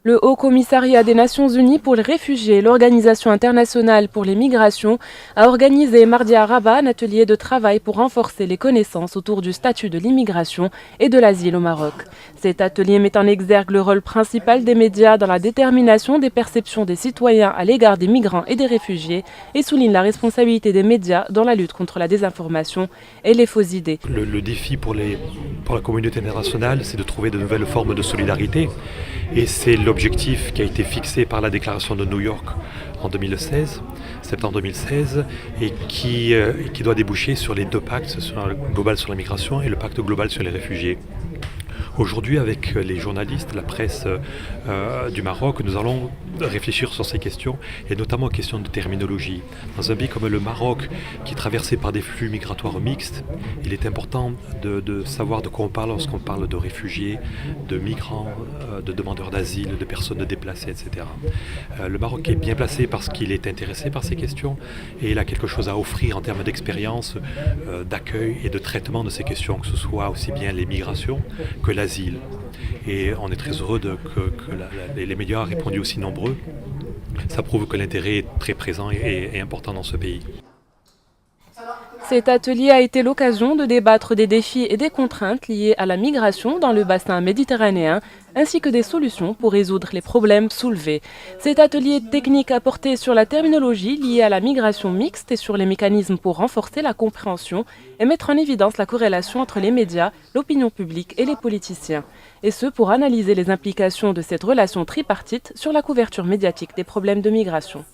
Le Haut Commissariat des Nations Unies pour les réfugiés et l'Organisation internationale pour les migrations a organisé mardi à Rabat un atelier de travail pour renforcer les connaissances autour du statut de l'immigration et de l'asile au Maroc. Cet atelier met en exergue le rôle principal des médias dans la détermination des perceptions des citoyens à l'égard des migrants et des réfugiés et souligne la responsabilité des médias dans la lutte contre la désinformation et les fausses idées. Le défi pour la communauté internationale, c'est de trouver de nouvelles formes de solidarité. Et c'est l'objectif qui a été fixé par la déclaration de New York en 2016, septembre 2016, et qui doit déboucher sur les deux pactes, le global sur la migration et le pacte global sur les réfugiés. Aujourd'hui, avec les journalistes, la presse du Maroc, nous allons réfléchir sur ces questions, et notamment aux questions de terminologie. Dans un pays comme le Maroc, qui est traversé par des flux migratoires mixtes, il est important de savoir de quoi on parle lorsqu'on parle de réfugiés, de migrants, de demandeurs d'asile, de personnes déplacées, etc. Le Maroc est bien placé parce qu'il est intéressé par ces questions, et il a quelque chose à offrir en termes d'expérience, d'accueil et de traitement de ces questions, que ce soit aussi bien les migrations que l'asile. Et on est très heureux que les médias aient répondu aussi nombreux. Ça prouve que l'intérêt est très présent et important dans ce pays. Cet atelier a été l'occasion de débattre des défis et des contraintes liées à la migration dans le bassin méditerranéen, ainsi que des solutions pour résoudre les problèmes soulevés. Cet atelier technique a porté sur la terminologie liée à la migration mixte et sur les mécanismes pour renforcer la compréhension et mettre en évidence la corrélation entre les médias, l'opinion publique et les politiciens. Et ce, pour analyser les implications de cette relation tripartite sur la couverture médiatique des problèmes de migration.